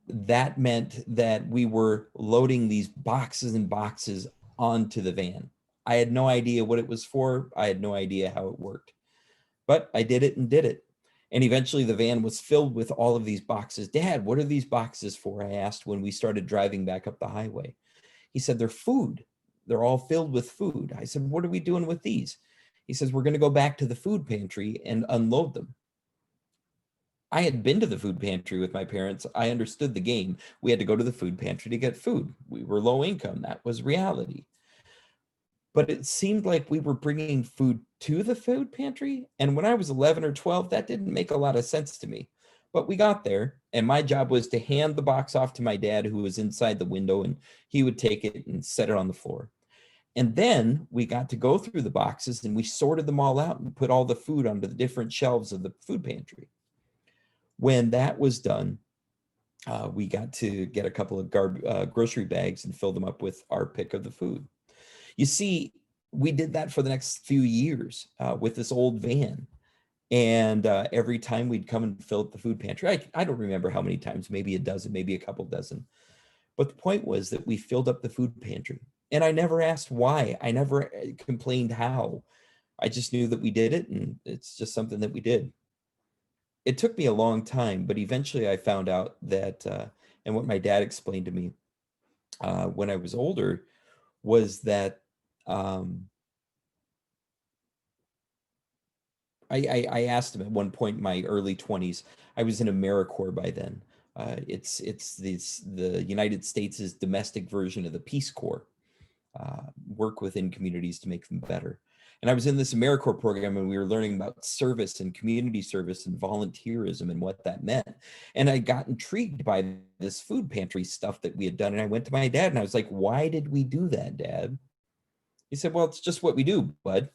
that meant that we were loading these boxes and boxes onto the van. I had no idea what it was for. I had no idea how it worked, but I did it and did it. And eventually the van was filled with all of these boxes. Dad, what are these boxes for? I asked when we started driving back up the highway. He said, they're food. They're all filled with food. I said, what are we doing with these? He says, we're going to go back to the food pantry and unload them. I had been to the food pantry with my parents. I understood the game. We had to go to the food pantry to get food. We were low income. That was reality. But it seemed like we were bringing food to the food pantry. And when I was 11 or 12, that didn't make a lot of sense to me. But we got there, and my job was to hand the box off to my dad, who was inside the window, and he would take it and set it on the floor. And then we got to go through the boxes and we sorted them all out and put all the food onto the different shelves of the food pantry. When that was done, we got to get a couple of grocery bags and fill them up with our pick of the food. You see, we did that for the next few years with this old van. And every time we'd come and fill up the food pantry, I don't remember how many times, maybe a dozen, maybe a couple dozen. But the point was that we filled up the food pantry. And I never asked why. I never complained how. I just knew that we did it, and it's just something that we did. It took me a long time, but eventually I found out that, and what my dad explained to me when I was older, was that I asked him at one point in my early 20s. I was in AmeriCorps by then. It's the United States' domestic version of the Peace Corps. Work within communities to make them better. And I was in this AmeriCorps program, and we were learning about service and community service and volunteerism and what that meant. And I got intrigued by this food pantry stuff that we had done. And I went to my dad and I was like, why did we do that, Dad? He said, well, it's just what we do, bud.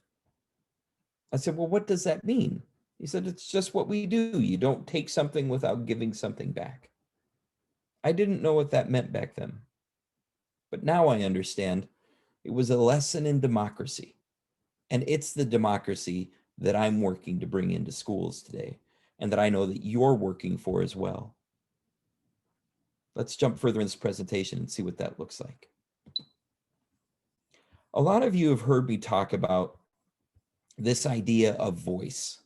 I said, well, what does that mean? He said, it's just what we do. You don't take something without giving something back. I didn't know what that meant back then, but now I understand. It was a lesson in democracy. And it's the democracy that I'm working to bring into schools today, and that I know that you're working for as well. Let's jump further in this presentation and see what that looks like. A lot of you have heard me talk about this idea of voice.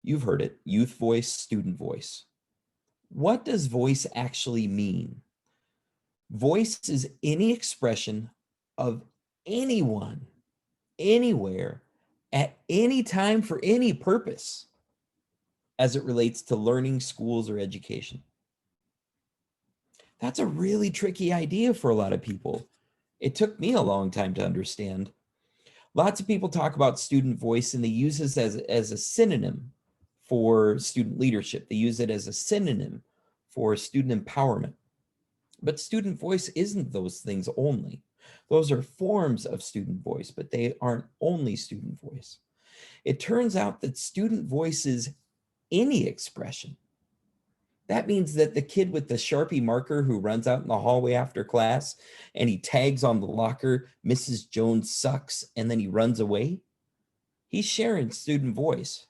You've heard it, youth voice, student voice. What does voice actually mean? Voice is any expression of anyone, anywhere, at any time, for any purpose, as it relates to learning, schools, or education. That's a really tricky idea for a lot of people. It took me a long time to understand. Lots of people talk about student voice, and they use this as a synonym for student leadership. They use it as a synonym for student empowerment. But student voice isn't those things only. Those are forms of student voice, but they aren't only student voice. It turns out that student voice is any expression. That means that the kid with the Sharpie marker who runs out in the hallway after class and he tags on the locker, Mrs. Jones sucks, and then he runs away, he's sharing student voice.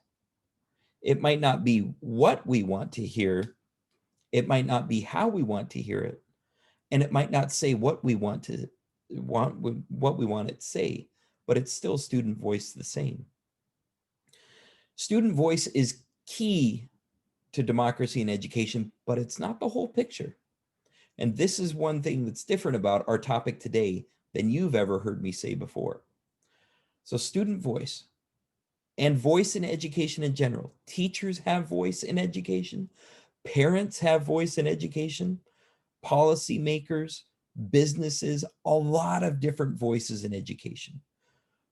It might not be what we want to hear. It might not be how we want to hear it. And it might not say what we want it to say, but it's still student voice the same. Student voice is key to democracy and education, but it's not the whole picture. And this is one thing that's different about our topic today than you've ever heard me say before. So student voice and voice in education in general. Teachers have voice in education. Parents have voice in education. Policymakers, businesses, a lot of different voices in education.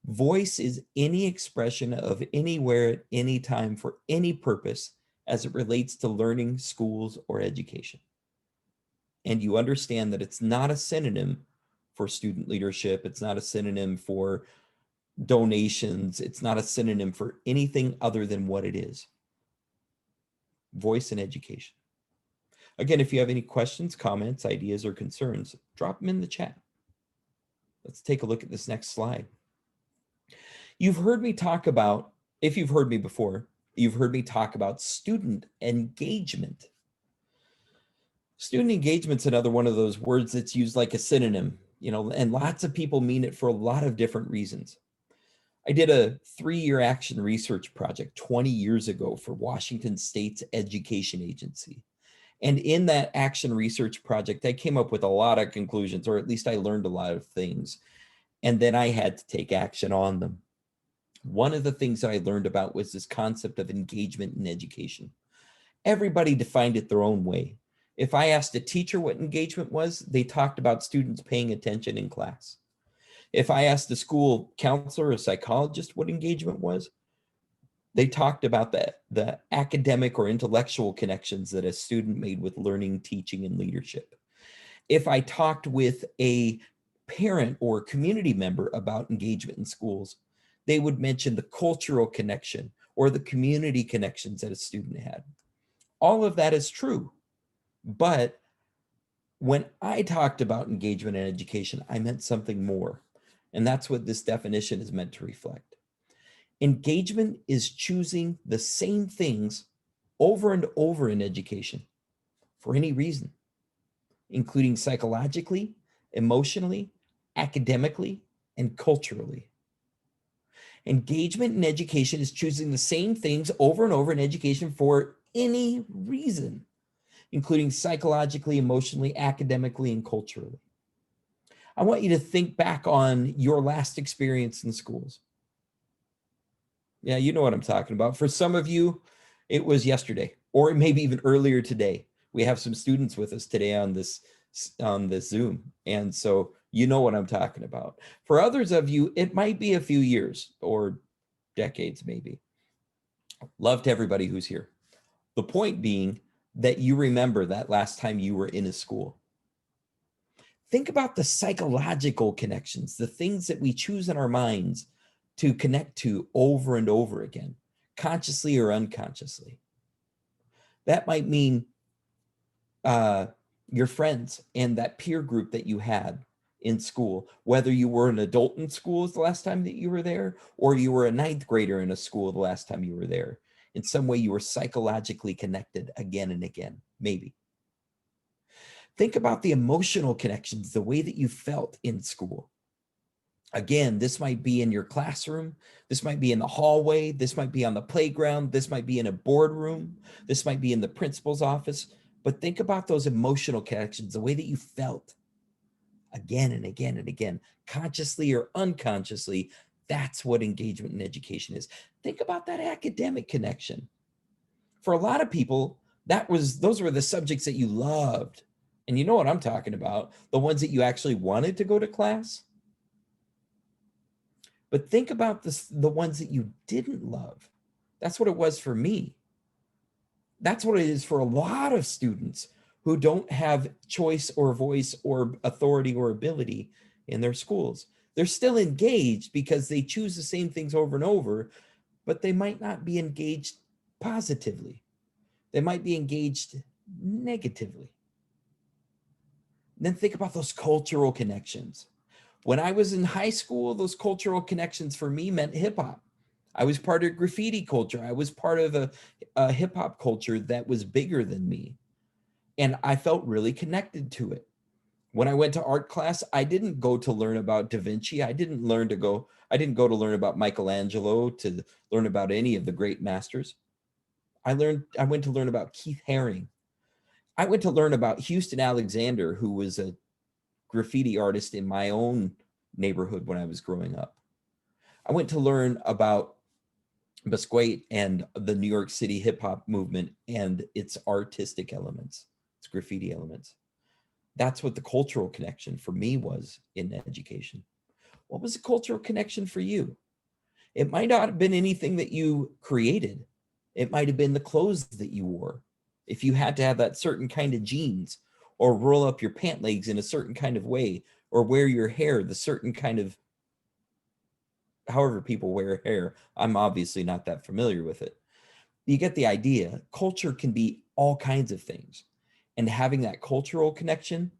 Voice is any expression of anywhere at any time for any purpose as it relates to learning, schools, or education. And you understand that it's not a synonym for student leadership. It's not a synonym for donations. It's not a synonym for anything other than what it is. Voice in education. Again, if you have any questions, comments, ideas, or concerns, drop them in the chat. Let's take a look at this next slide. You've heard me talk about, if you've heard me before, you've heard me talk about student engagement. Student engagement's another one of those words that's used like a synonym, and lots of people mean it for a lot of different reasons. I did a 3-year action research project 20 years ago for Washington State's education agency. And in that action research project, I came up with a lot of conclusions, or at least I learned a lot of things. And then I had to take action on them. One of the things that I learned about was this concept of engagement in education. Everybody defined it their own way. If I asked a teacher what engagement was, they talked about students paying attention in class. If I asked a school counselor or psychologist what engagement was, they talked about the academic or intellectual connections that a student made with learning, teaching, and leadership. If I talked with a parent or community member about engagement in schools, they would mention the cultural connection or the community connections that a student had. All of that is true. But when I talked about engagement in education, I meant something more. And that's what this definition is meant to reflect. Engagement is choosing the same things over and over in education for any reason, including psychologically, emotionally, academically, and culturally. Engagement in education is choosing the same things over and over in education for any reason, including psychologically, emotionally, academically, and culturally. I want you to think back on your last experience in schools. Yeah, you know what I'm talking about. For some of you, it was yesterday, or maybe even earlier today. We have some students with us today on this Zoom, and so you know what I'm talking about. For others of you, it might be a few years or decades, maybe. Love to everybody who's here. The point being that you remember that last time you were in a school. Think about the psychological connections, the things that we choose in our minds to connect to over and over again, consciously or unconsciously. That might mean your friends and that peer group that you had in school, whether you were an adult in school the last time that you were there, or you were a 9th grader in a school the last time you were there. In some way, you were psychologically connected again and again, maybe. Think about the emotional connections, the way that you felt in school. Again, this might be in your classroom. This might be in the hallway. This might be on the playground. This might be in a boardroom. This might be in the principal's office. But think about those emotional connections, the way that you felt again and again and again, consciously or unconsciously. That's what engagement in education is. Think about that academic connection. For a lot of people, those were the subjects that you loved. And you know what I'm talking about, the ones that you actually wanted to go to class. But think about the ones that you didn't love. That's what it was for me. That's what it is for a lot of students who don't have choice or voice or authority or ability in their schools. They're still engaged because they choose the same things over and over, but they might not be engaged positively. They might be engaged negatively. Then think about those cultural connections. When I was in high school, those cultural connections for me meant hip hop. I was part of graffiti culture. I was part of a hip hop culture that was bigger than me. And I felt really connected to it. When I went to art class, I didn't go to learn about Da Vinci. I didn't go to learn about Michelangelo, to learn about any of the great masters. I went to learn about Keith Haring. I went to learn about Houston Alexander, who was a graffiti artist in my own neighborhood when I was growing up. I went to learn about Bisquate and the New York City hip hop movement and its artistic elements, its graffiti elements. That's what the cultural connection for me was in education. What was the cultural connection for you? It might not have been anything that you created. It might have been the clothes that you wore. If you had to have that certain kind of jeans, or roll up your pant legs in a certain kind of way, or wear your hair the certain kind of, however people wear hair. I'm obviously not that familiar with it. You get the idea. Culture can be all kinds of things. And having that cultural connection,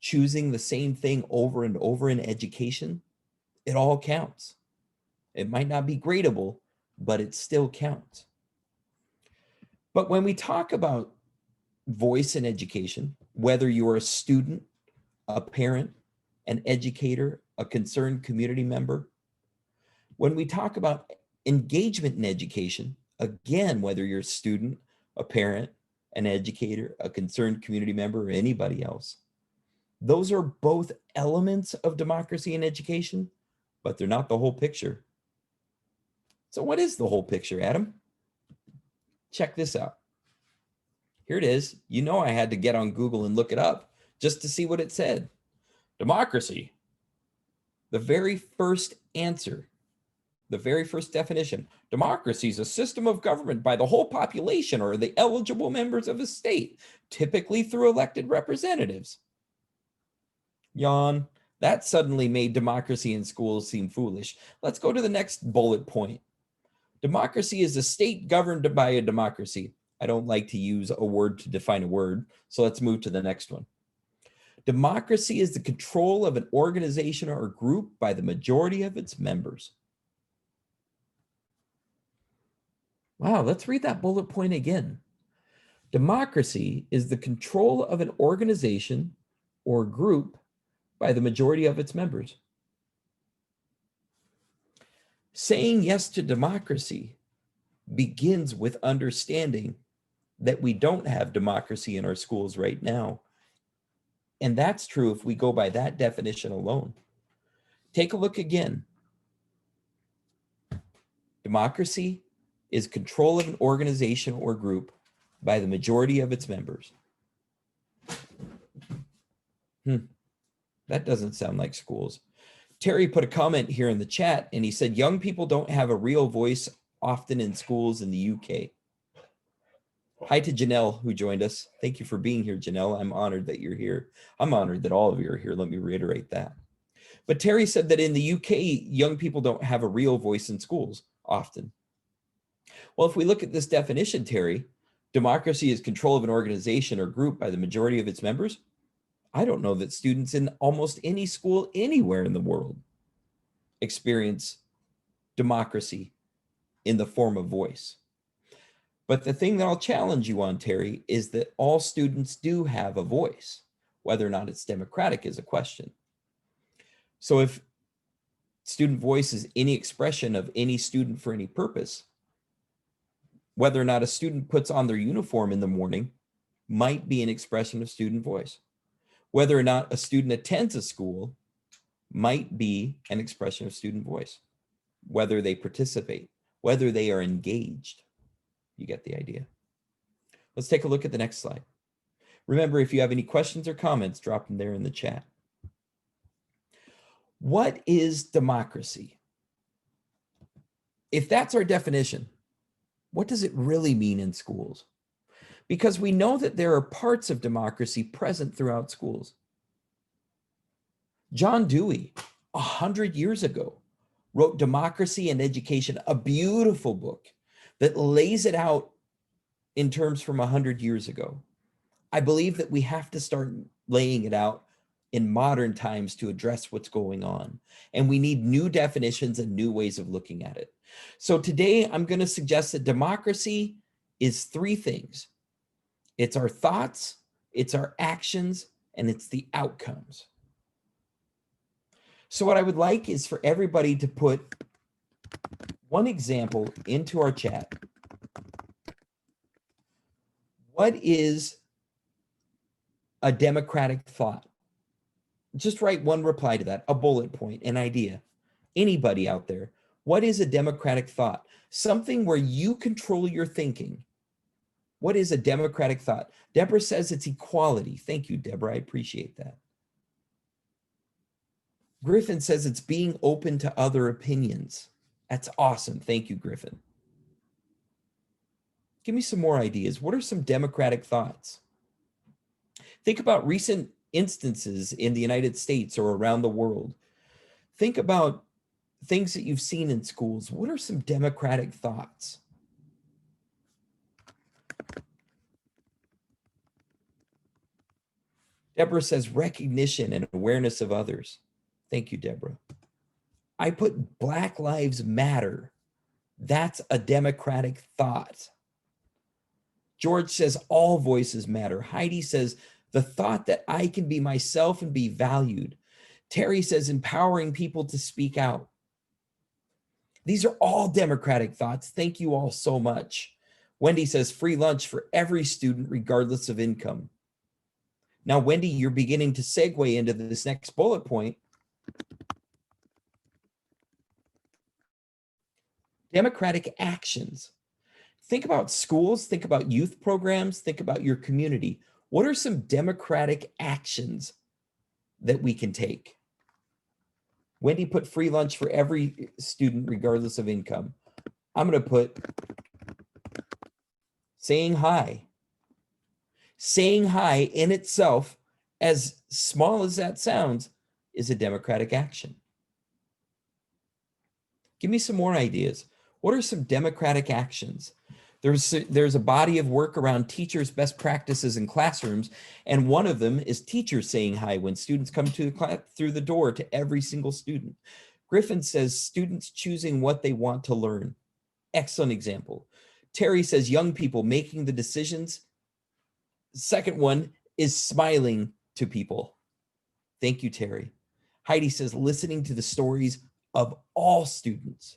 choosing the same thing over and over in education, it all counts. It might not be gradable, but it still counts. But when we talk about voice in education, whether you're a student, a parent, an educator, a concerned community member. When we talk about engagement in education, again, whether you're a student, a parent, an educator, a concerned community member, or anybody else, those are both elements of democracy in education, but they're not the whole picture. So what is the whole picture, Adam? Check this out. Here it is. You know, I had to get on Google and look it up just to see what it said. Democracy. The very first answer, the very first definition. Democracy is a system of government by the whole population or the eligible members of a state, typically through elected representatives. Yawn. That suddenly made democracy in schools seem foolish. Let's go to the next bullet point. Democracy is a state governed by a democracy. I don't like to use a word to define a word, so let's move to the next one. Democracy is the control of an organization or group by the majority of its members. Wow, let's read that bullet point again. Democracy is the control of an organization or group by the majority of its members. Saying yes to democracy begins with understanding that we don't have democracy in our schools right now. And that's true if we go by that definition alone. Take a look again. Democracy is control of an organization or group by the majority of its members. That doesn't sound like schools. Terry put a comment here in the chat and he said, young people don't have a real voice often in schools in the UK. Hi to Janelle, who joined us. Thank you for being here, Janelle. I'm honored that you're here. I'm honored that all of you are here. Let me reiterate that. But Terry said that in the UK, young people don't have a real voice in schools often. Well, if we look at this definition, Terry, democracy is control of an organization or group by the majority of its members. I don't know that students in almost any school anywhere in the world experience democracy in the form of voice. But the thing that I'll challenge you on, Terry, is that all students do have a voice. Whether or not it's democratic is a question. So if student voice is any expression of any student for any purpose, whether or not a student puts on their uniform in the morning might be an expression of student voice. Whether or not a student attends a school might be an expression of student voice. Whether they participate, whether they are engaged. You get the idea. Let's take a look at the next slide. Remember, if you have any questions or comments, drop them there in the chat. What is democracy? If that's our definition, what does it really mean in schools? Because we know that there are parts of democracy present throughout schools. John Dewey, 100 years ago, wrote Democracy and Education, a beautiful book that lays it out in terms from 100 years ago. I believe that we have to start laying it out in modern times to address what's going on. And we need new definitions and new ways of looking at it. So today I'm going to suggest that democracy is three things. It's our thoughts, it's our actions, and it's the outcomes. So what I would like is for everybody to put one example into our chat. What is a democratic thought? Just write one reply to that, a bullet point, an idea. Anybody out there, what is a democratic thought? Something where you control your thinking. What is a democratic thought? Deborah says it's equality. Thank you, Deborah. I appreciate that. Griffin says it's being open to other opinions. That's awesome. Thank you, Griffin. Give me some more ideas. What are some democratic thoughts? Think about recent instances in the United States or around the world. Think about things that you've seen in schools. What are some democratic thoughts? Deborah says recognition and awareness of others. Thank you, Deborah. I put Black Lives Matter. That's a democratic thought. George says all voices matter. Heidi says The thought that I can be myself and be valued. Terry says empowering people to speak out. These are all democratic thoughts. Thank you all so much. Wendy says free lunch for every student, regardless of income. Now, Wendy, you're beginning to segue into this next bullet point. Democratic actions. Think about schools, think about youth programs, think about your community. What are some democratic actions that we can take? Wendy put free lunch for every student, regardless of income. I'm going to put saying hi. Saying hi in itself, as small as that sounds, is a democratic action. Give me some more ideas. What are some democratic actions? There's a body of work around teachers' best practices in classrooms, and one of them is teachers saying hi when students come to the class through the door to every single student. Griffin says students choosing what they want to learn. Excellent example. Terry says young people making the decisions. Second one is smiling to people. Thank you, Terry. Heidi says listening to the stories of all students.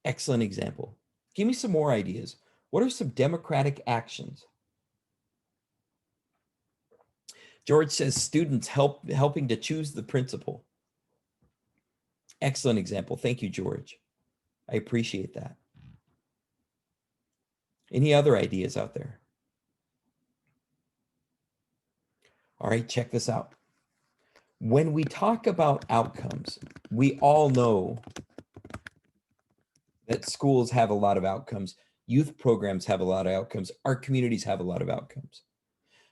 Excellent example. Give me some more ideas. What are some democratic actions? George says students helping to choose the principal. Excellent example. Thank you, George. I appreciate that. Any other ideas out there? All right, check this out. When we talk about outcomes, we all know that schools have a lot of outcomes. Youth programs have a lot of outcomes. Our communities have a lot of outcomes.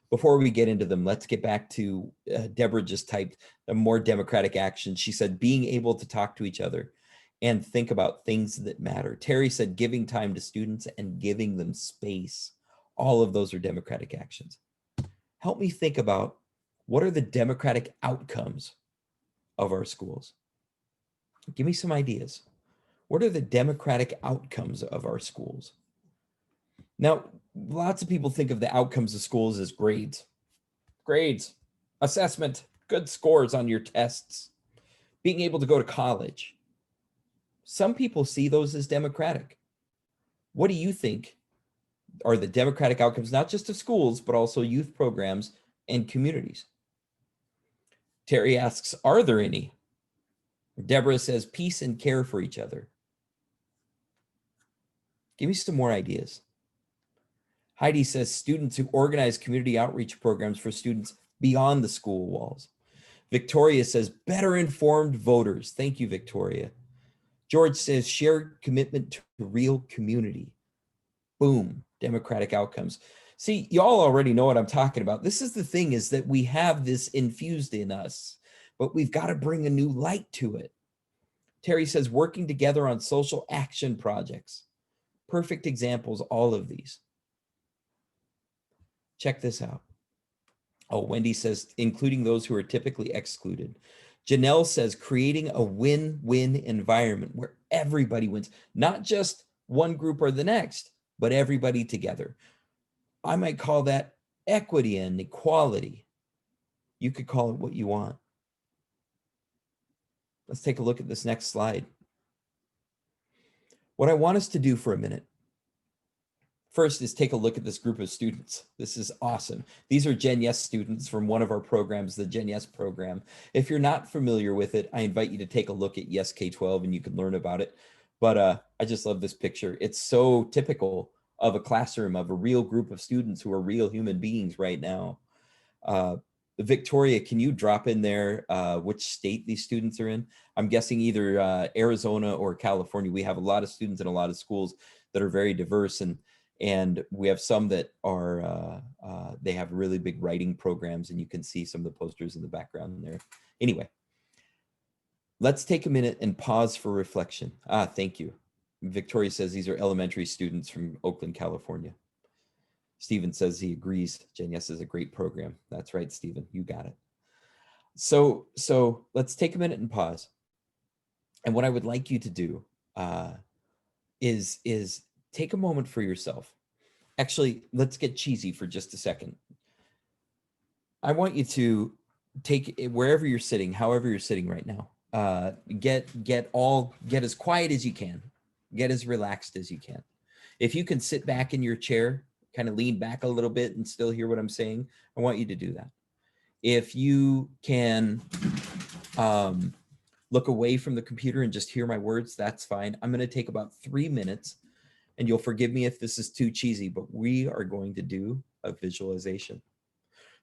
Before we get into them, let's get back to Deborah just typed a more democratic action. She said, being able to talk to each other and think about things that matter. Terry said, giving time to students and giving them space. All of those are democratic actions. Help me think about what are the democratic outcomes of our schools? Give me some ideas. What are the democratic outcomes of our schools? Now, lots of people think of the outcomes of schools as grades. Grades, assessment, good scores on your tests, being able to go to college. Some people see those as democratic. What do you think are the democratic outcomes, not just of schools, but also youth programs and communities? Terry asks, are there any? Deborah says, peace and care for each other. Give me some more ideas. Heidi says, students who organize community outreach programs for students beyond the school walls. Victoria says, better informed voters. Thank you, Victoria. George says, shared commitment to real community. Boom, democratic outcomes. See, y'all already know what I'm talking about. This is the thing, is that we have this infused in us, but we've got to bring a new light to it. Terry says, working together on social action projects. Perfect examples, all of these. Check this out. Oh, Wendy says, including those who are typically excluded. Janelle says, creating a win-win environment where everybody wins, not just one group or the next, but everybody together. I might call that equity and equality. You could call it what you want. Let's take a look at this next slide. What I want us to do for a minute first is take a look at this group of students. This is awesome. These are Gen Yes students from one of our programs, the Gen Yes program. If you're not familiar with it, I invite you to take a look at Yes K-12 and you can learn about it. But I just love this picture. It's so typical of a classroom, of a real group of students who are real human beings right now. Victoria, can you drop in there which state these students are in? I'm guessing either Arizona or California. We have a lot of students in a lot of schools that are very diverse, and we have some that are, they have really big writing programs, and you can see some of the posters in the background there. Anyway, let's take a minute and pause for reflection. Thank you. Victoria says these are elementary students from Oakland, California. Stephen says he agrees. Gen Yes is a great program. That's right, Stephen, you got it. So let's take a minute and pause. And what I would like you to do is take a moment for yourself. Actually, let's get cheesy for just a second. I want you to take it wherever you're sitting, however you're sitting right now. Get as quiet as you can. Get as relaxed as you can. If you can sit back in your chair, kind of lean back a little bit and still hear what I'm saying, I want you to do that. If you can look away from the computer and just hear my words, that's fine. I'm going to take about 3 minutes, and you'll forgive me if this is too cheesy, but we are going to do a visualization.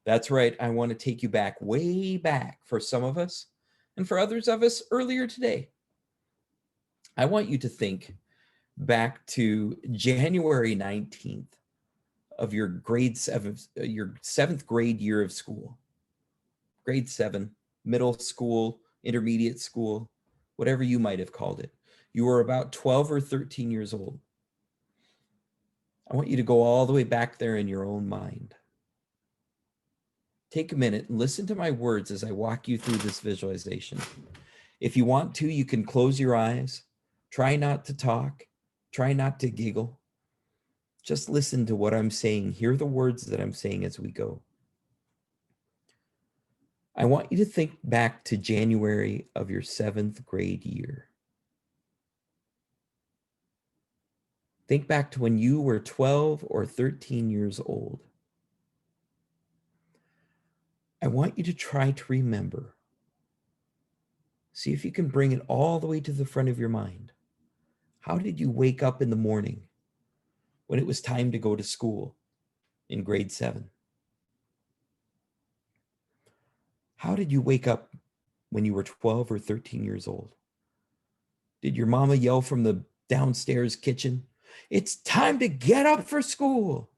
That's right. I want to take you back, way back for some of us, and for others of us earlier today. I want you to think back to January 19th of your your seventh grade year of school. Grade 7, middle school, intermediate school, whatever you might have called it. You were about 12 or 13 years old. I want you to go all the way back there in your own mind. Take a minute and listen to my words as I walk you through this visualization. If you want to, you can close your eyes. Try not to talk. Try not to giggle. Just listen to what I'm saying. Hear the words that I'm saying as we go. I want you to think back to January of your 7th grade year. Think back to when you were 12 or 13 years old. I want you to try to remember. See if you can bring it all the way to the front of your mind. How did you wake up in the morning when it was time to go to school in grade 7? How did you wake up when you were 12 or 13 years old? Did your mama yell from the downstairs kitchen, "It's time to get up for school"?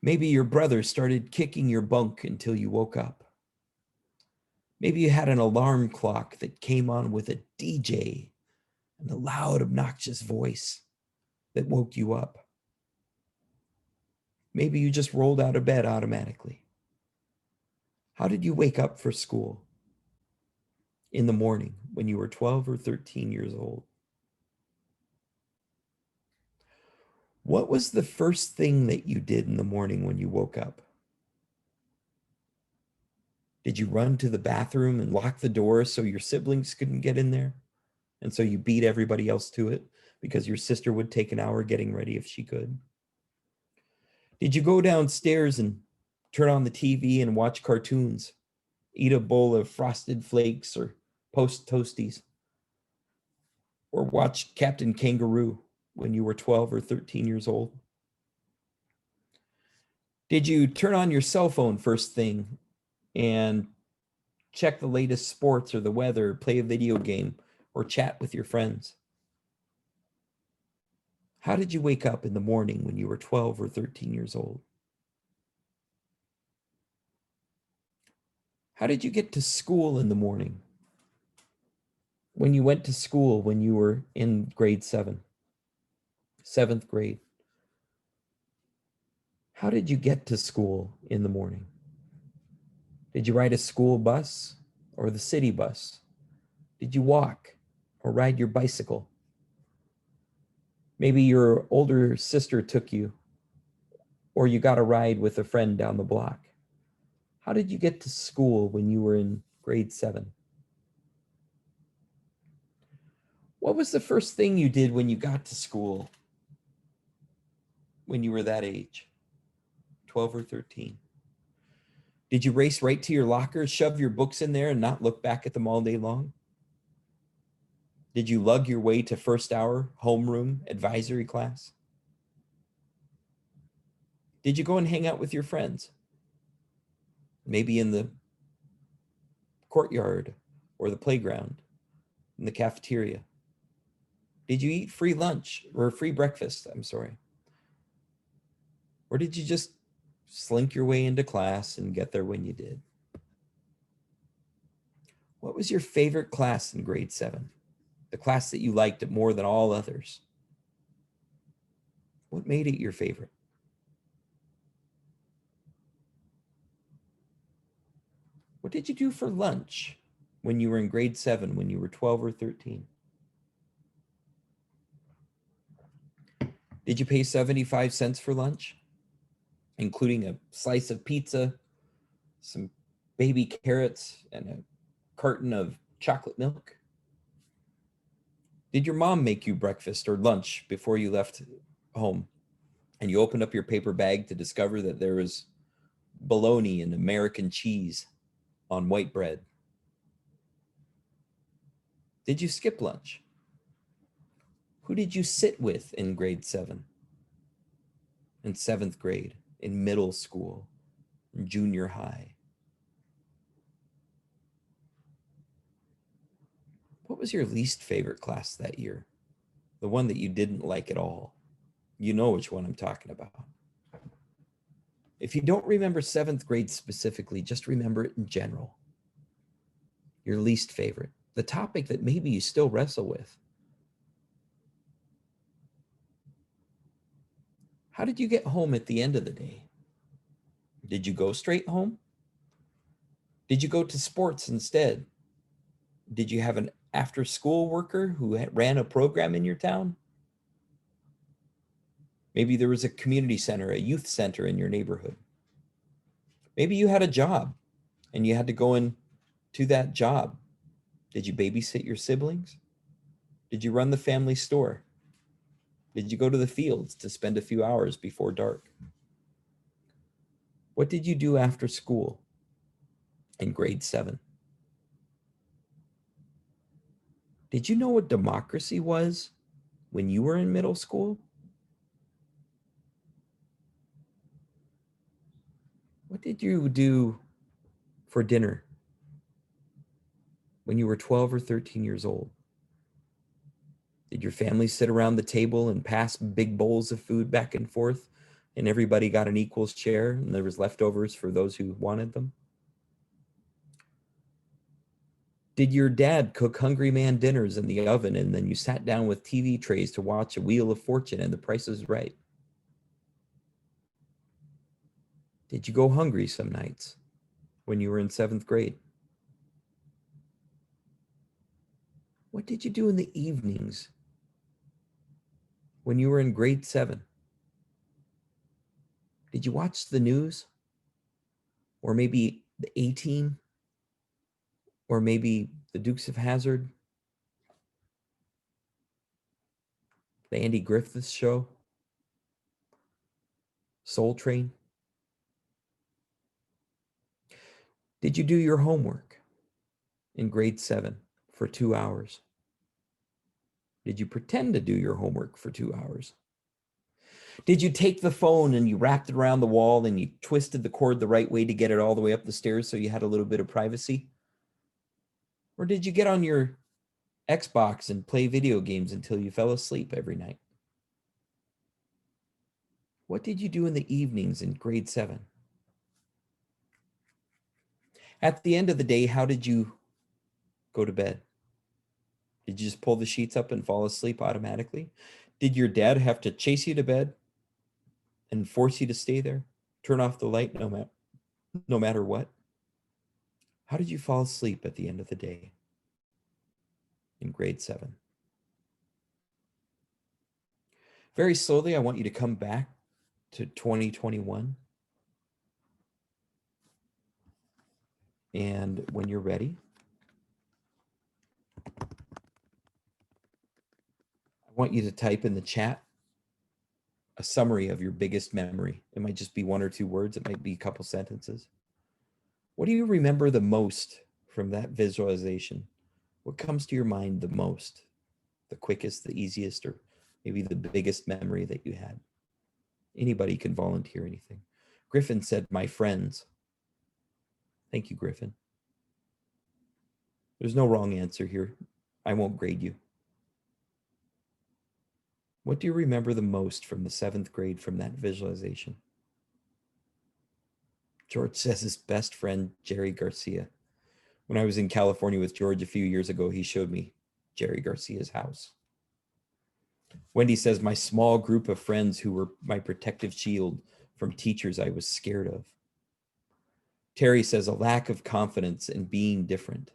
Maybe your brother started kicking your bunk until you woke up. Maybe you had an alarm clock that came on with a DJ and a loud, obnoxious voice that woke you up. Maybe you just rolled out of bed automatically. How did you wake up for school in the morning when you were 12 or 13 years old? What was the first thing that you did in the morning when you woke up? Did you run to the bathroom and lock the door so your siblings couldn't get in there? And so you beat everybody else to it because your sister would take an hour getting ready if she could? Did you go downstairs and turn on the TV and watch cartoons, eat a bowl of Frosted Flakes or Post Toasties, or watch Captain Kangaroo when you were 12 or 13 years old? Did you turn on your cell phone first thing and check the latest sports or the weather, play a video game, or chat with your friends? How did you wake up in the morning when you were 12 or 13 years old? How did you get to school in the morning? When you went to school when you were in grade 7, 7th grade, how did you get to school in the morning? Did you ride a school bus or the city bus? Did you walk or ride your bicycle? Maybe your older sister took you, or you got a ride with a friend down the block. How did you get to school when you were in grade 7? What was the first thing you did when you got to school when you were that age, 12 or 13? Did you race right to your locker, shove your books in there, and not look back at them all day long? Did you lug your way to first hour, homeroom, advisory class? Did you go and hang out with your friends? Maybe in the courtyard or the playground, in the cafeteria? Did you eat free lunch or free breakfast? I'm sorry. Or did you just slink your way into class and get there when you did? What was your favorite class in grade 7? The class that you liked more than all others? What made it your favorite? What did you do for lunch when you were in grade 7, when you were 12 or 13? Did you pay 75 cents for lunch? including a slice of pizza, some baby carrots, and a carton of chocolate milk? Did your mom make you breakfast or lunch before you left home? And you opened up your paper bag to discover that there was bologna and American cheese on white bread? Did you skip lunch? Who did you sit with in grade 7, in 7th grade, in middle school, in junior high? What was your least favorite class that year? The one that you didn't like at all. You know which one I'm talking about. If you don't remember 7th grade specifically, just remember it in general. Your least favorite, the topic that maybe you still wrestle with. How did you get home at the end of the day? Did you go straight home? Did you go to sports instead? Did you have an after school worker who ran a program in your town? Maybe there was a community center, a youth center in your neighborhood. Maybe you had a job and you had to go in to that job. Did you babysit your siblings? Did you run the family store? Did you go to the fields to spend a few hours before dark? What did you do after school in grade 7? Did you know what democracy was when you were in middle school? What did you do for dinner when you were 12 or 13 years old? Did your family sit around the table and pass big bowls of food back and forth, and everybody got an equal share and there was leftovers for those who wanted them? Did your dad cook hungry man dinners in the oven and then you sat down with TV trays to watch a Wheel of Fortune and The Price is Right? Did you go hungry some nights when you were in 7th grade? What did you do in the evenings when you were in grade 7? Did you watch the news? Or maybe the A-Team? Or maybe the Dukes of Hazzard? The Andy Griffith Show? Soul Train? Did you do your homework in grade 7 for 2 hours? Did you pretend to do your homework for 2 hours? Did you take the phone and you wrapped it around the wall and you twisted the cord the right way to get it all the way up the stairs so you had a little bit of privacy? Or did you get on your Xbox and play video games until you fell asleep every night? What did you do in the evenings in grade 7? At the end of the day, how did you go to bed? Did you just pull the sheets up and fall asleep automatically? Did your dad have to chase you to bed and force you to stay there? Turn off the light no matter what? How did you fall asleep at the end of the day in grade 7? Very slowly, I want you to come back to 2021. And when you're ready, I want you to type in the chat a summary of your biggest memory. It might just be 1 or 2 words. It might be a couple sentences. What do you remember the most from that visualization? What comes to your mind the most, the quickest, the easiest, or maybe the biggest memory that you had? Anybody can volunteer anything. Griffin said, my friends. Thank you, Griffin. There's no wrong answer here. I won't grade you. What do you remember the most from the 7th grade from that visualization? George says his best friend, Jerry Garcia. When I was in California with George a few years ago, he showed me Jerry Garcia's house. Wendy says, my small group of friends who were my protective shield from teachers I was scared of. Terry says, a lack of confidence in being different.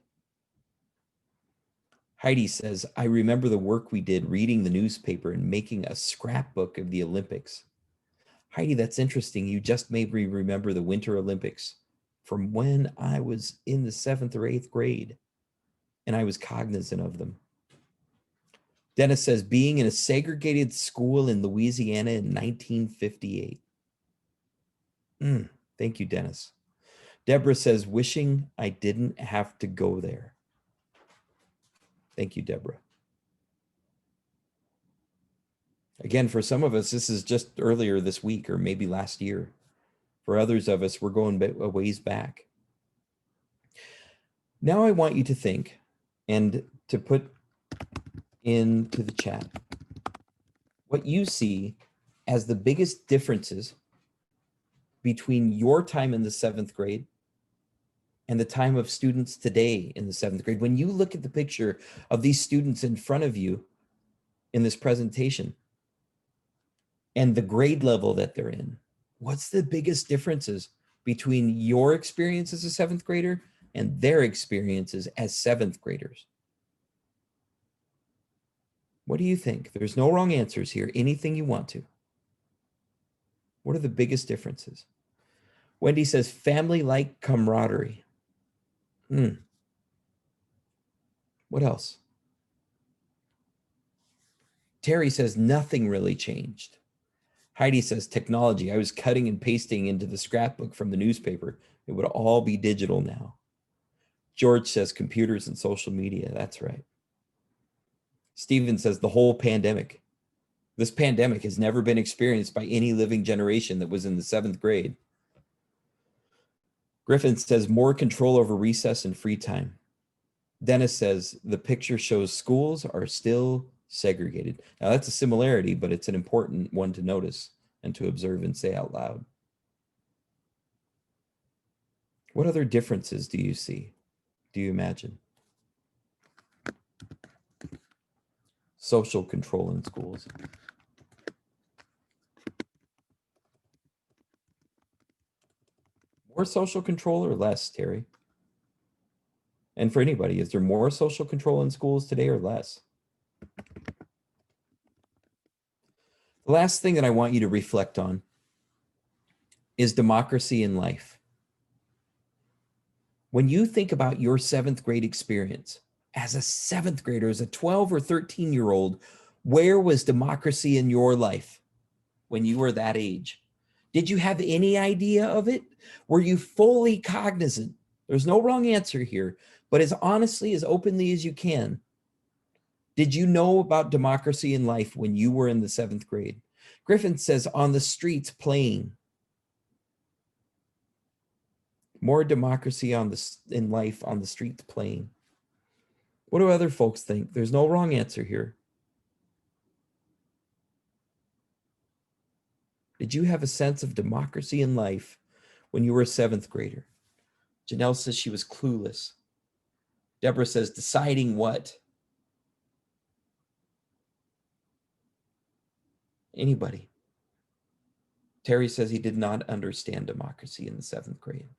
Heidi says, I remember the work we did reading the newspaper and making a scrapbook of the Olympics. Heidi, that's interesting. You just made me remember the Winter Olympics from when I was in the 7th or 8th grade, and I was cognizant of them. Dennis says, being in a segregated school in Louisiana in 1958. Thank you, Dennis. Deborah says, wishing I didn't have to go there. Thank you, Deborah. Again, for some of us, this is just earlier this week or maybe last year. For others of us, we're going a ways back. Now I want you to think and to put into the chat what you see as the biggest differences between your time in the 7th grade and the time of students today in the 7th grade. When you look at the picture of these students in front of you in this presentation and the grade level that they're in, what's the biggest differences between your experience as a 7th grader and their experiences as 7th graders? What do you think? There's no wrong answers here. Anything you want to. What are the biggest differences? Wendy says, family-like camaraderie. What else? Terry says, nothing really changed. Heidi says, technology. I was cutting and pasting into the scrapbook from the newspaper. It would all be digital now. George says, computers and social media. That's right. Steven says, the whole pandemic. This pandemic has never been experienced by any living generation that was in the 7th grade. Griffin says, more control over recess and free time. Dennis says, the picture shows schools are still segregated. Now that's a similarity, but it's an important one to notice and to observe and say out loud. What other differences do you see? Do you imagine? Social control in schools. More social control or less, Terry? And for anybody, is there more social control in schools today or less? The last thing that I want you to reflect on is democracy in life. When you think about your 7th grade experience, as a 7th grader, as a 12 or 13-year-old, where was democracy in your life when you were that age? Did you have any idea of it? Were you fully cognizant? There's no wrong answer here, but as honestly, as openly as you can, did you know about democracy in life when you were in the 7th grade? Griffin says, on the streets playing. More democracy in life on the streets playing. What do other folks think? There's no wrong answer here. Did you have a sense of democracy in life when you were a 7th grader? Janelle says she was clueless. Deborah says, deciding what? Anybody? Terry says he did not understand democracy in the 7th grade.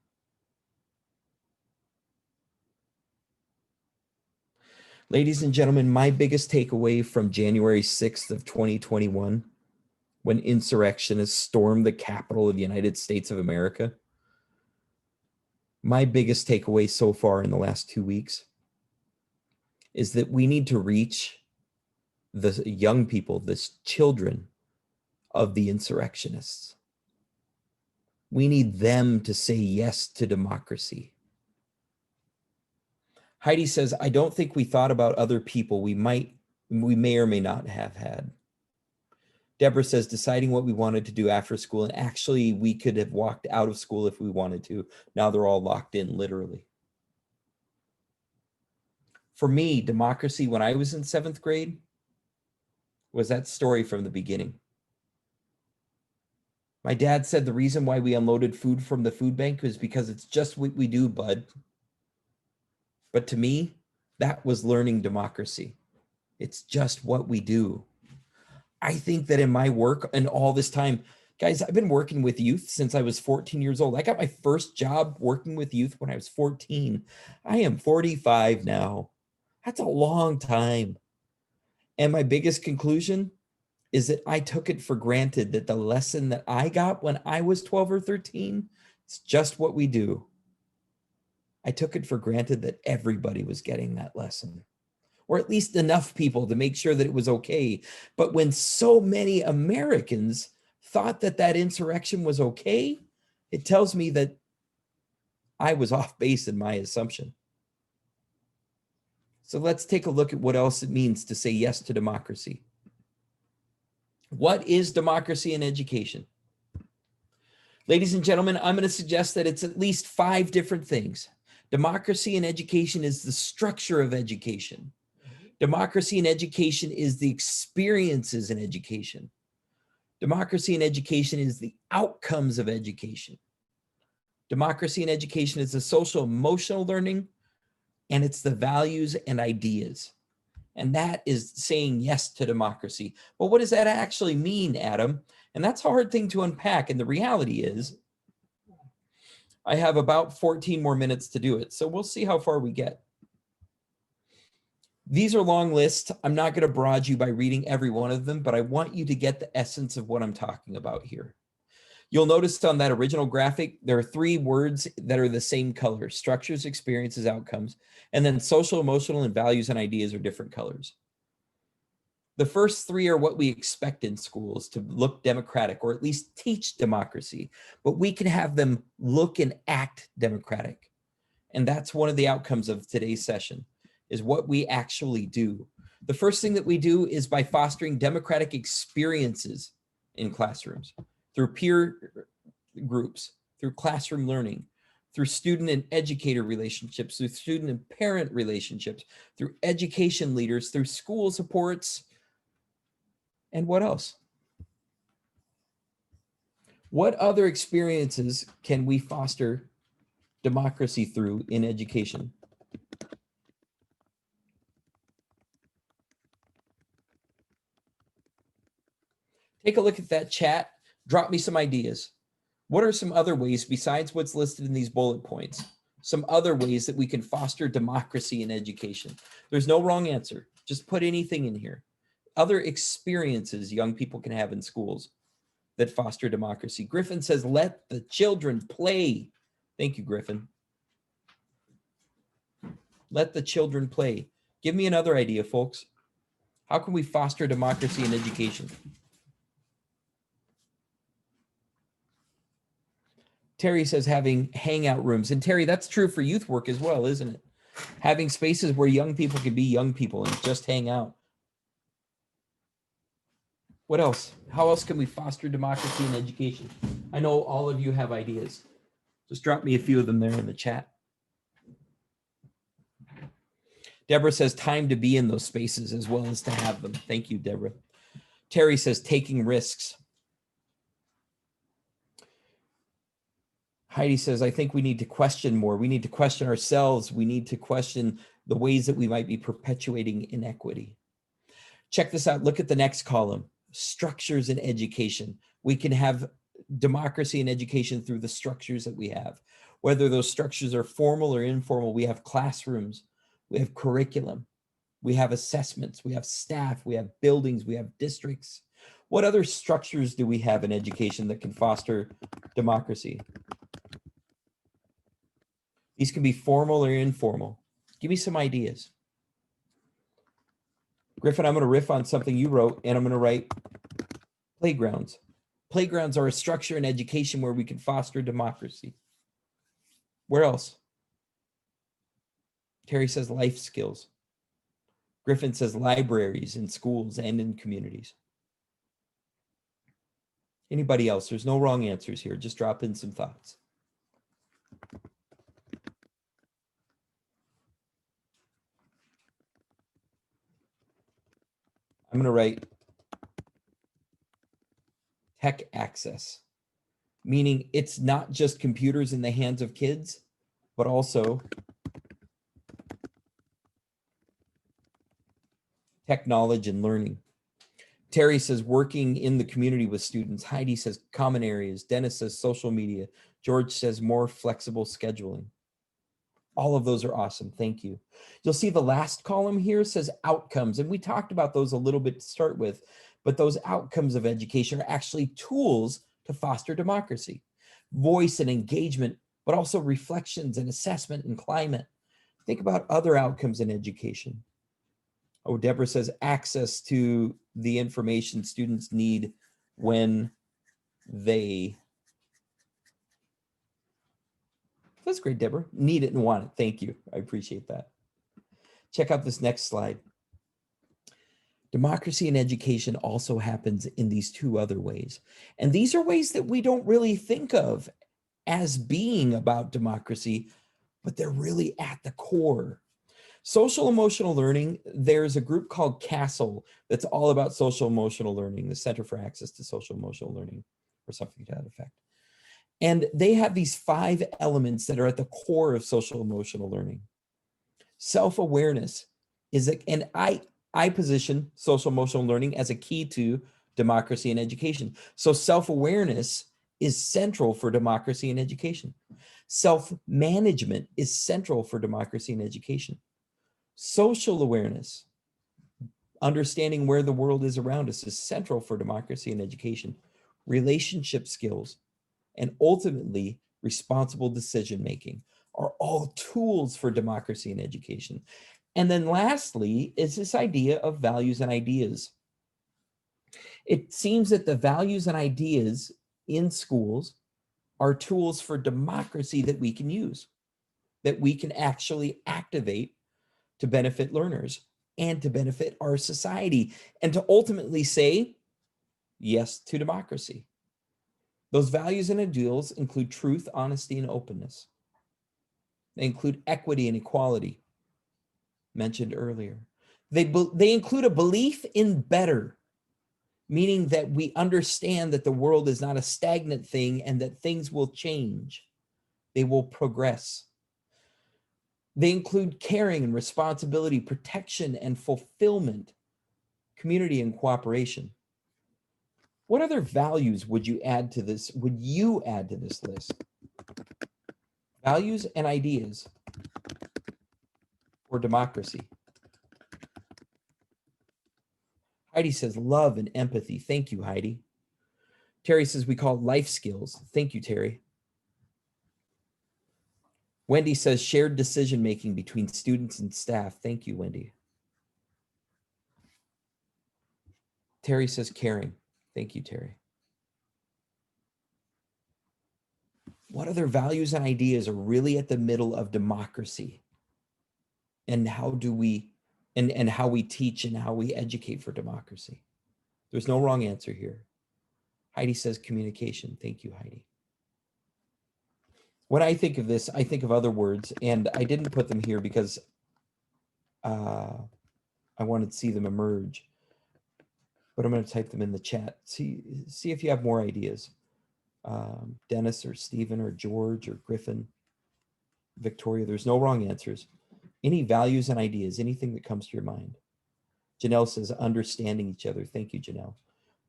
Ladies and gentlemen, my biggest takeaway from January 6th of 2021, when insurrectionists stormed the Capitol of the United States of America, my biggest takeaway so far in the last 2 weeks is that we need to reach the young people, the children of the insurrectionists. We need them to say yes to democracy. Heidi says, I don't think we thought about other people we may or may not have had. Deborah says, deciding what we wanted to do after school, and actually we could have walked out of school if we wanted to. Now they're all locked in, literally. For me, democracy when I was in 7th grade was that story from the beginning. My dad said the reason why we unloaded food from the food bank was because it's just what we do, bud. But to me, that was learning democracy. It's just what we do. I think that in my work and all this time, guys, I've been working with youth since I was 14 years old. I got my first job working with youth when I was 14. I am 45 now. That's a long time. And my biggest conclusion, is that I took it for granted that the lesson that I got when I was 12 or 13, it's just what we do. I took it for granted that everybody was getting that lesson, or at least enough people to make sure that it was okay. But when so many Americans thought that that insurrection was okay, it tells me that I was off base in my assumption. So let's take a look at what else it means to say yes to democracy. What is democracy in education? Ladies and gentlemen, I'm going to suggest that it's at least 5 different things. Democracy in education is the structure of education. Democracy in education is the experiences in education. Democracy in education is the outcomes of education. Democracy in education is the social emotional learning, and it's the values and ideas. And that is saying yes to democracy. But what does that actually mean, Adam? And that's a hard thing to unpack. And the reality is, I have about 14 more minutes to do it. So we'll see how far we get. These are long lists. I'm not going to barrage you by reading every one of them, but I want you to get the essence of what I'm talking about here. You'll notice on that original graphic, there are 3 words that are the same color: structures, experiences, outcomes. And then social, emotional, and values and ideas are different colors. The first 3 are what we expect in schools to look democratic, or at least teach democracy, but we can have them look and act democratic. And that's one of the outcomes of today's session, is what we actually do. The first thing that we do is by fostering democratic experiences in classrooms through peer groups, through classroom learning, through student and educator relationships, through student and parent relationships, through education leaders, through school supports, and what else? What other experiences can we foster democracy through in education? Take a look at that chat. Drop me some ideas. What are some other ways besides what's listed in these bullet points? Some other ways that we can foster democracy in education. There's no wrong answer. Just put anything in here. Other experiences young people can have in schools that foster democracy. Griffin says, let the children play. Thank you, Griffin. Let the children play. Give me another idea, folks. How can we foster democracy in education? Terry says having hangout rooms. And Terry, that's true for youth work as well, isn't it? Having spaces where young people can be young people and just hang out. What else? How else can we foster democracy in education? I know all of you have ideas. Just drop me a few of them there in the chat. Deborah says time to be in those spaces as well as to have them. Thank you, Deborah. Terry says taking risks. Heidi says, I think we need to question more. We need to question ourselves. We need to question the ways that we might be perpetuating inequity. Check this out. Look at the next column. Structures in education. We can have democracy in education through the structures that we have. Whether those structures are formal or informal, we have classrooms, we have curriculum, we have assessments, we have staff, we have buildings, we have districts. What other structures do we have in education that can foster democracy? These can be formal or informal. Give me some ideas. Griffin, I'm going to riff on something you wrote, and I'm going to write playgrounds. Playgrounds are a structure in education where we can foster democracy. Where else? Terry says life skills. Griffin says libraries in schools and in communities. Anybody else? There's no wrong answers here. Just drop in some thoughts. I'm going to write tech access, meaning it's not just computers in the hands of kids, but also tech knowledge and learning. Terry says working in the community with students. Heidi says common areas. Dennis says social media. George says more flexible scheduling. All of those are awesome. Thank you. You'll see the last column here says outcomes. And we talked about those a little bit to start with, but those outcomes of education are actually tools to foster democracy, voice and engagement, but also reflections and assessment and climate. Think about other outcomes in education. Oh, Deborah says access to the information students need when they, that's great, Deborah, need it and want it. Thank you. I appreciate that. Check out this next slide. Democracy in education also happens in these two other ways. And these are ways that we don't really think of as being about democracy, but they're really at the core. Social emotional learning, there's a group called CASEL that's all about social emotional learning, the Center for Access to Social Emotional Learning, or something to that effect. And they have these 5 elements that are at the core of social emotional learning. Self-awareness is, and I position social emotional learning as a key to democracy in education. So self-awareness is central for democracy in education. Self-management is central for democracy in education. Social awareness, understanding where the world is around us, is central for democracy in education. Relationship skills, and ultimately responsible decision-making are all tools for democracy in education. And then lastly is this idea of values and ideas. It seems that the values and ideas in schools are tools for democracy that we can use, that we can actually activate to benefit learners and to benefit our society, and to ultimately say yes to democracy. Those values and ideals include truth, honesty, and openness. They include equity and equality, mentioned earlier. They include a belief in better, meaning that we understand that the world is not a stagnant thing and that things will change. They will progress. They include caring and responsibility, protection and fulfillment, community and cooperation. What other values would you add to this? Would you add to this list? Values and ideas for democracy. Heidi says love and empathy. Thank you, Heidi. Terry says we call it life skills. Thank you, Terry. Wendy says shared decision-making between students and staff. Thank you, Wendy. Terry says caring. Thank you, Terry. What other values and ideas are really at the middle of democracy? And how do we, and how we teach and how we educate for democracy? There's no wrong answer here. Heidi says communication. Thank you, Heidi. When I think of this, I think of other words, and I didn't put them here because I wanted to see them emerge, but I'm going to type them in the chat. See if you have more ideas. Dennis or Stephen or George or Griffin, Victoria, there's no wrong answers. Any values and ideas, anything that comes to your mind. Janelle says understanding each other. Thank you, Janelle.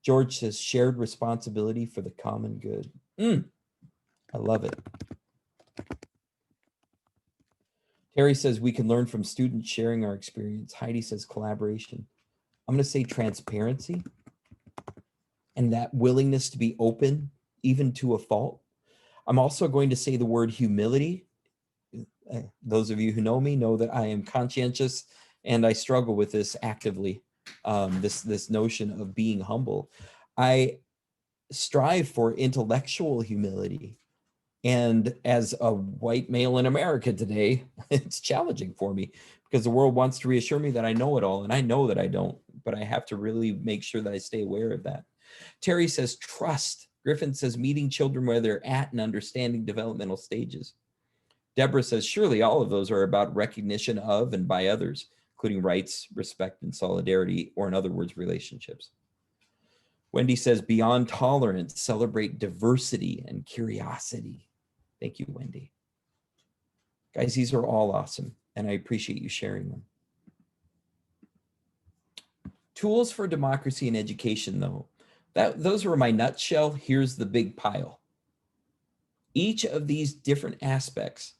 George says shared responsibility for the common good. I love it. Terry says we can learn from students sharing our experience. Heidi says collaboration. I'm going to say transparency and that willingness to be open, even to a fault. I'm also going to say the word humility. Those of you who know me know that I am conscientious and I struggle with this actively, this notion of being humble. I strive for intellectual humility. And as a white male in America today, it's challenging for me because the world wants to reassure me that I know it all, and I know that I don't, but I have to really make sure that I stay aware of that. Terry says trust. Griffin says meeting children where they're at and understanding developmental stages. Deborah says surely all of those are about recognition of and by others, including rights, respect, and solidarity, or in other words, relationships. Wendy says beyond tolerance, celebrate diversity and curiosity. Thank you, Wendy. Guys, these are all awesome, and I appreciate you sharing them. Tools for democracy and education, though, those were my nutshell. Here's the big pile. Each of these different aspects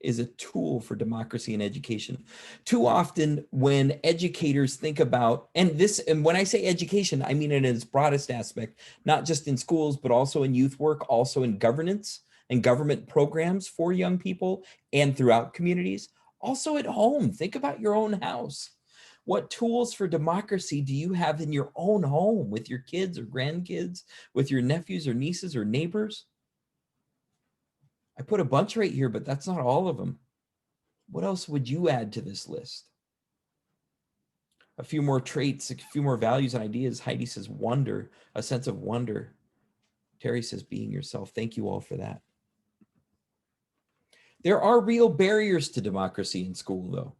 is a tool for democracy and education. Too often when educators think about, and when I say education, I mean it in its broadest aspect, not just in schools, but also in youth work, also in governance and government programs for young people and throughout communities. Also at home, think about your own house. What tools for democracy do you have in your own home with your kids or grandkids, with your nephews or nieces or neighbors? I put a bunch right here, but that's not all of them. What else would you add to this list? A few more traits, a few more values and ideas. Heidi says wonder, a sense of wonder. Terry says being yourself. Thank you all for that. There are real barriers to democracy in school, though.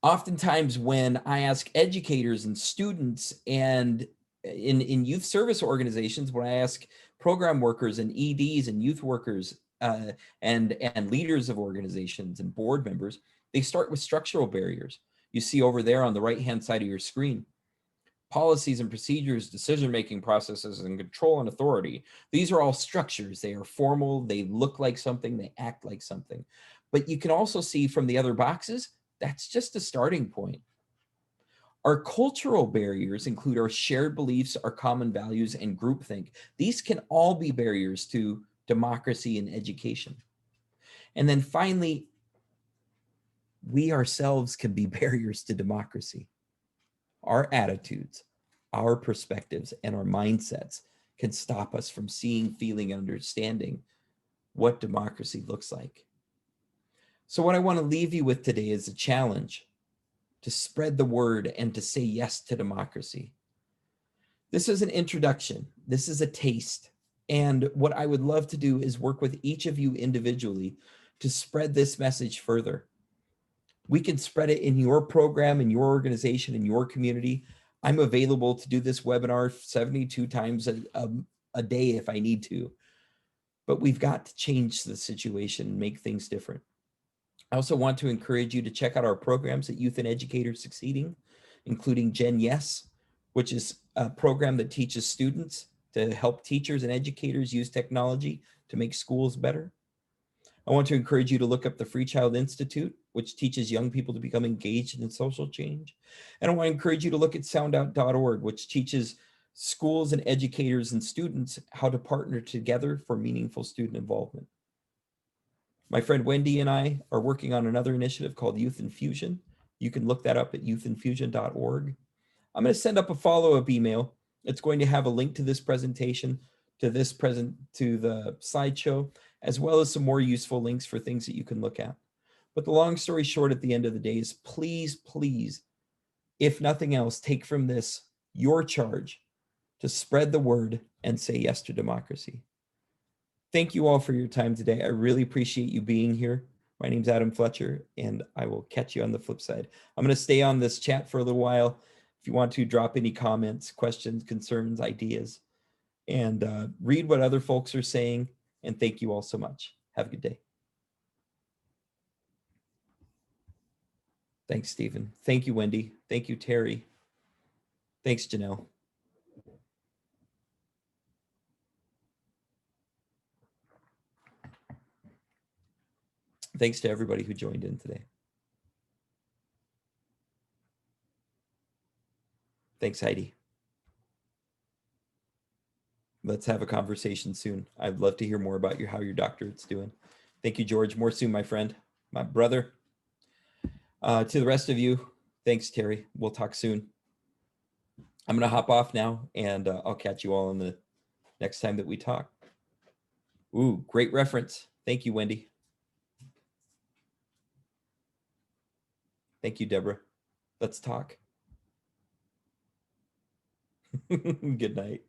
Oftentimes when I ask educators and students and in youth service organizations, when I ask program workers and EDs and youth workers and leaders of organizations and board members, they start with structural barriers. You see over there on the right-hand side of your screen, policies and procedures, decision-making processes, and control and authority. These are all structures. They are formal, they look like something, they act like something. But you can also see from the other boxes, that's just a starting point. Our cultural barriers include our shared beliefs, our common values, and groupthink. These can all be barriers to democracy and education. And then finally, we ourselves can be barriers to democracy. Our attitudes, our perspectives, and our mindsets can stop us from seeing, feeling, and understanding what democracy looks like. So what I want to leave you with today is a challenge to spread the word and to say yes to democracy. This is an introduction. This is a taste. And what I would love to do is work with each of you individually to spread this message further. We can spread it in your program, in your organization, in your community. I'm available to do this webinar 72 times a day if I need to. But we've got to change the situation and make things different. I also want to encourage you to check out our programs at Youth and Educators Succeeding, including Gen Yes, which is a program that teaches students to help teachers and educators use technology to make schools better. I want to encourage you to look up the Free Child Institute, which teaches young people to become engaged in social change. And I want to encourage you to look at soundout.org, which teaches schools and educators and students how to partner together for meaningful student involvement. My friend Wendy and I are working on another initiative called Youth Infusion. You can look that up at youthinfusion.org. I'm going to send up a follow-up email. It's going to have a link to this presentation, to the slideshow, as well as some more useful links for things that you can look at. But the long story short at the end of the day is please, please, if nothing else, take from this your charge to spread the word and say yes to democracy. Thank you all for your time today. I really appreciate you being here. My name's Adam Fletcher, and I will catch you on the flip side. I'm going to stay on this chat for a little while. If you want to drop any comments, questions, concerns, ideas, and read what other folks are saying. And thank you all so much. Have a good day. Thanks, Stephen. Thank you, Wendy. Thank you, Terry. Thanks, Janelle. Thanks to everybody who joined in today. Thanks, Heidi. Let's have a conversation soon. I'd love to hear more about how your doctorate's doing. Thank you, George. More soon, my friend, my brother. To the rest of you, thanks, Terry. We'll talk soon. I'm going to hop off now, and I'll catch you all in the next time that we talk. Ooh, great reference. Thank you, Wendy. Thank you, Deborah. Let's talk. Good night.